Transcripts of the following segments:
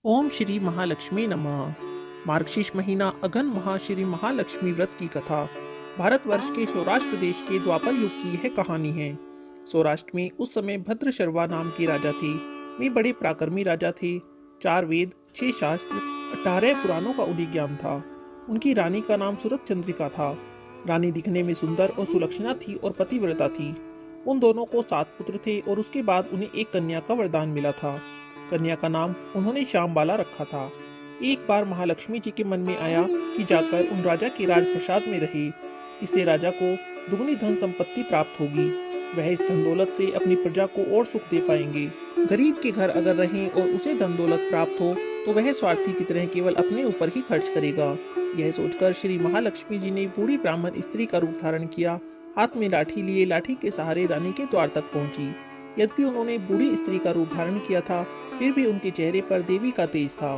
ओम श्री महालक्ष्मी नमः। मार्गशीर्ष महीना अगन माह श्री महालक्ष्मी व्रत की कथा। भारतवर्ष के सौराष्ट्र देश के द्वापर युग की यह कहानी है। सौराष्ट्र में उस समय भद्र शर्वा नाम के राजा थे। वे बड़े पराक्रमी राजा थे। 4 वेद, 6 शास्त्र, 18 पुराणों का उन्हें ज्ञान था। उनकी रानी का नाम सूरत चंद्रिका था। रानी दिखने में सुंदर और सुलक्षणा थी और पतिव्रता थी। उन दोनों को 7 पुत्र थे और उसके बाद उन्हें एक कन्या का वरदान मिला था। कन्या का नाम उन्होंने श्यामबाला रखा था। एक बार महालक्ष्मी जी के मन में आया कि जाकर उन राजा के राजप्रसाद में रहे। इससे राजा को दुगनी धन संपत्ति प्राप्त होगी। वह इस धन दौलत से अपनी प्रजा को और सुख दे पाएंगे। गरीब के घर अगर रहें और उसे धन दौलत प्राप्त हो तो वह स्वार्थी की तरह केवल अपने ऊपर ही खर्च करेगा। यह सोचकर श्री महालक्ष्मी जी ने बूढ़ी ब्राह्मण स्त्री का रूप धारण किया। हाथ में लाठी लिए लाठी के सहारे रानी के द्वार तक पहुंची। यद्यपि उन्होंने बूढ़ी स्त्री का रूप धारण किया था, फिर भी उनके चेहरे पर देवी का तेज था।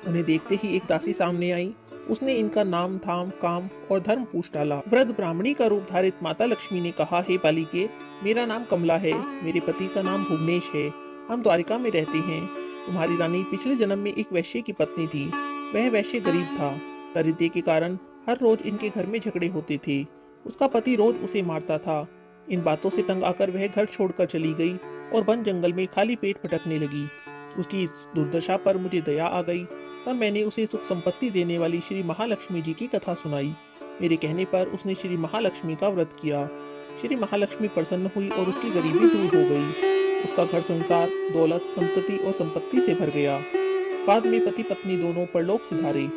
उन्हें देखते ही एक दासी सामने आई। उसने इनका नाम धाम काम और धर्म पूछ डाला। वृद्ध ब्राह्मणी का रूप धारित माता लक्ष्मी ने कहा, हे बालिके, मेरा नाम कमला है। मेरे पति का नाम भुवनेश है। हम द्वारिका में रहते हैं। तुम्हारी रानी पिछले जन्म में एक वैश्य की पत्नी थी। वह वैश्य गरीब था। दरिद्र के कारण हर रोज इनके घर में झगड़े होते थे। उसका पति रोज उसे मारता था। इन बातों से तंग आकर वह घर छोड़कर चली गई और वन जंगल में खाली पेट भटकने लगी। उसकी इस दुर्दशा पर मुझे दया आ गई। तब मैंने उसे सुख संपत्ति देने वाली श्री महालक्ष्मी जी की कथा सुनाई। मेरे कहने पर उसने श्री महालक्ष्मी का व्रत किया। श्री महालक्ष्मी प्रसन्न हुई और उसकी गरीबी दूर हो गई। उसका घर संसार दौलत संपत्ति और संपत्ति से भर गया। बाद में पति पत्नी दोनों परलोक सिधारे।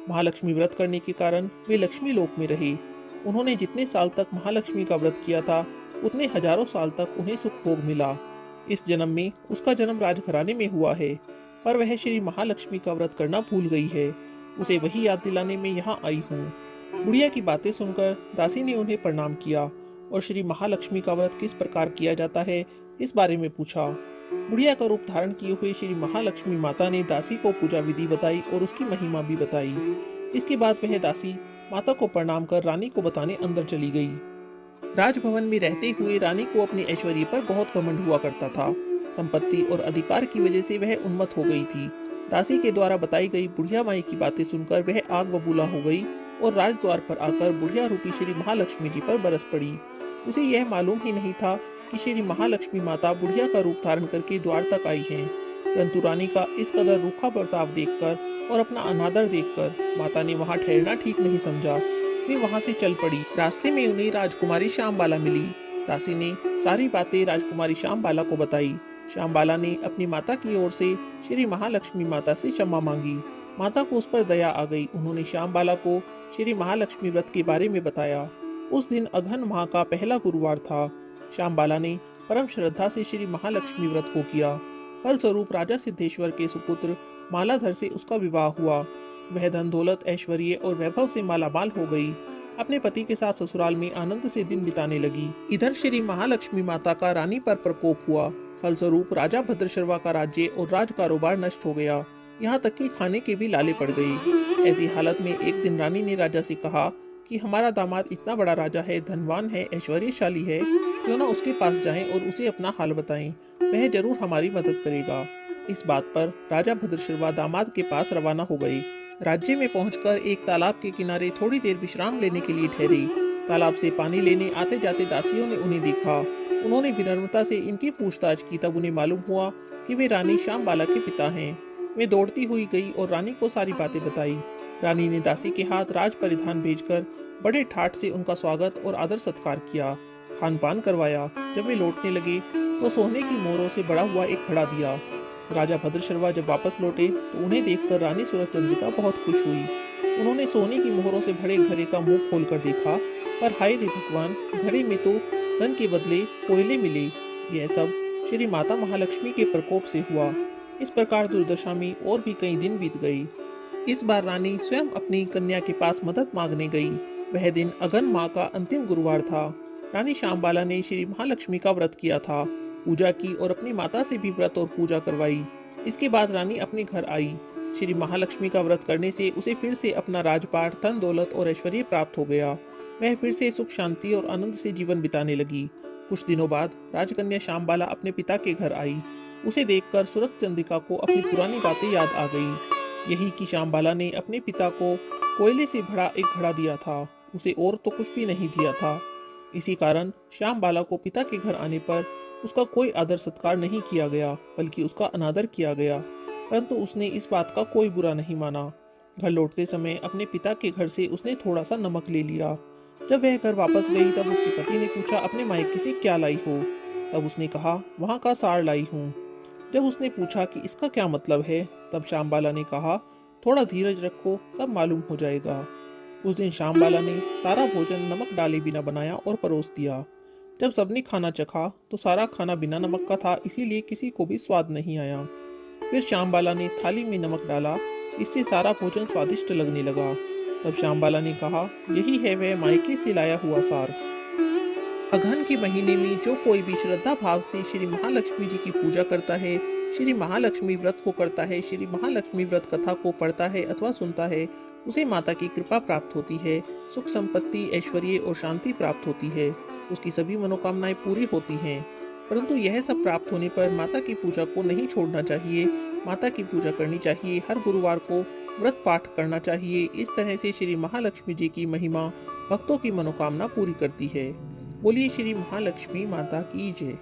महालक्ष्मी व्रत करने के कारण वे लक्ष्मी लोक में रहे। उन्होंने जितने साल तक महालक्ष्मी का व्रत किया था, उतने हजारों साल तक उन्हें सुख भोग मिला। इस जन्म में उसका जन्म राजघराने में हुआ है, पर वह श्री महालक्ष्मी का व्रत करना भूल गई है। उसे वही याद दिलाने में यहाँ आई हूँ। बुढ़िया की बातें सुनकर दासी ने उन्हें प्रणाम किया और श्री महालक्ष्मी का व्रत किस प्रकार किया जाता है इस बारे में पूछा। बुढ़िया का रूप धारण किए हुए श्री महालक्ष्मी माता ने दासी को पूजा विधि बताई और उसकी महिमा भी बताई। इसके बाद वह दासी माता को प्रणाम कर रानी को बताने अंदर चली गई। राजभवन में रहते हुए रानी को अपने ऐश्वर्य पर बहुत घमंड हुआ करता था। संपत्ति और अधिकार की वजह से वह उन्मत्त हो गई थी। दासी के द्वारा बताई गई बुढ़िया माई की बातें सुनकर वह आग बबूला हो गई और राजद्वार पर आकर बुढ़िया रूपी श्री महालक्ष्मी जी पर बरस पड़ी। उसे यह मालूम ही नहीं था कि श्री महालक्ष्मी माता बुढ़िया का रूप धारण करके द्वार तक आई हैं। परंतु रानी का इस कदर रूखा बर्ताव देखकर और अपना अनादर देखकर माता ने वहां ठहरना ठीक नहीं समझा। वे वहां से चल पड़ी। रास्ते में उन्हें राजकुमारी श्यामबाला मिली। दासी ने सारी बातें राजकुमारी श्यामबाला को बताई। श्यामबाला ने अपनी माता की ओर से श्री महालक्ष्मी माता से क्षमा मांगी। माता को उस पर दया आ गई। उन्होंने श्यामबाला को श्री महालक्ष्मी व्रत के बारे में बताया। उस दिन अघन माह का पहला गुरुवार था। श्यामबाला ने परम श्रद्धा से श्री महालक्ष्मी व्रत को किया। फलस्वरूप राजा सिद्धेश्वर के सुपुत्र मालाधर से उसका विवाह हुआ। वह धन दौलत ऐश्वर्य और वैभव से मालामाल हो गई। अपने पति के साथ ससुराल में आनंद से दिन बिताने लगी। इधर श्री महालक्ष्मी माता का रानी पर प्रकोप हुआ। फलस्वरूप राजा भद्रशर्वा का राज्य और राज कारोबार नष्ट हो गया। यहाँ तक कि खाने के भी लाले पड़ गए। ऐसी हालत में एक दिन रानी ने राजा से कहा कि हमारा दामाद इतना बड़ा राजा है, धनवान है, ऐश्वर्यशाली है, क्यों ना उसके पास जाएं और उसे अपना हाल बताएं। वह जरूर हमारी मदद करेगा। इस बात पर राजा भद्रशर्वा दामाद के पास रवाना हो गए। राज्य में पहुंचकर एक तालाब के किनारे थोड़ी देर विश्राम लेने के लिए ठहरे। तालाब से पानी लेने आते जाते दासियों ने उन्हें देखा। उन्होंने विनम्रता से इनकी पूछताछ की। तब उन्हें मालूम हुआ कि वे रानी श्यामबाला के पिता हैं। वे दौड़ती हुई गई और रानी को सारी बातें बताई। रानी ने दासी के हाथ राज परिधान भेजकर बड़े ठाठ से उनका स्वागत और आदर सत्कार किया, खान पान करवाया। जब वे लौटने लगे तो सोने की मोहरों से बड़ा हुआ एक घड़ा दिया। राजा भद्रशर्वा जब वापस लौटे तो उन्हें देखकर रानी सूरत चंद्रिका बहुत खुश हुई। उन्होंने सोने की मोहरों से भरे घड़े का मुंह खोलकर देखा, पर हाय रे भगवान, घड़े में तो धन के बदले कोयले मिले। यह सब श्री माता महालक्ष्मी के प्रकोप से हुआ। इस प्रकार दुर्दशा में और भी कई दिन बीत गए। इस बार रानी स्वयं अपनी कन्या के पास मदद मांगने गई। वह दिन अगन माह का अंतिम गुरुवार था। रानी श्यामबाला ने श्री महालक्ष्मी का व्रत किया था, पूजा की और अपनी माता से भी व्रत और पूजा करवाई। इसके बाद रानी अपने घर आई। श्री महालक्ष्मी का व्रत करने से उसे फिर से अपना राजपाट, धन दौलत और ऐश्वर्य प्राप्त हो गया। वह फिर से सुख शांति और आनंद से जीवन बिताने लगी। कुछ दिनों बाद राजकन्या श्यामबाला अपने पिता के घर आई। उसे देखकर सूरज चंद्रिका को अपनी पुरानी बातें याद आ गई। यही कि श्यामबाला ने अपने पिता को कोयले से भरा एक घड़ा दिया था, उसे और तो कुछ भी नहीं दिया था। इसी कारण श्यामबाला को पिता के घर आने पर उसका कोई आदर सत्कार नहीं किया गया, बल्कि उसका अनादर किया गया। परंतु उसने इस बात का कोई बुरा नहीं माना। घर लौटते समय अपने पिता के घर से उसने थोड़ा सा नमक ले लिया। जब वह घर वापस गई तब उसके पति ने पूछा, अपने मायके से क्या लाई हो? तब उसने कहा, वहाँ का सार लाई हूँ। जब उसने पूछा कि इसका क्या मतलब है, तब श्यामबाला ने कहा, थोड़ा धीरज रखो, सब मालूम हो जाएगा। उस दिन श्यामबाला ने सारा भोजन नमक डाले बिना बनाया और परोस दिया। जब सबने खाना चखा तो सारा खाना बिना नमक का था, इसीलिए किसी को भी स्वाद नहीं आया। फिर श्यामबाला ने थाली में नमक डाला, इससे सारा भोजन स्वादिष्ट लगने लगा। तब श्यामबाला ने कहा, यही है वह मायके से लाया हुआ सार। अगहन के महीने में जो कोई भी श्रद्धा भाव से श्री महालक्ष्मी जी की पूजा करता है, श्री महालक्ष्मी व्रत को करता है, श्री महालक्ष्मी व्रत कथा को पढ़ता है अथवा सुनता है, उसे माता की कृपा प्राप्त होती है, सुख संपत्ति, ऐश्वर्य और शांति प्राप्त होती है। उसकी सभी मनोकामनाएं पूरी होती हैं। परंतु यह सब प्राप्त होने पर माता की पूजा को नहीं छोड़ना चाहिए। माता की पूजा करनी चाहिए, हर गुरुवार को व्रत पाठ करना चाहिए। इस तरह से श्री महालक्ष्मी जी की महिमा भक्तों की मनोकामना पूरी करती है। बोलिए श्री महालक्ष्मी माता की जय।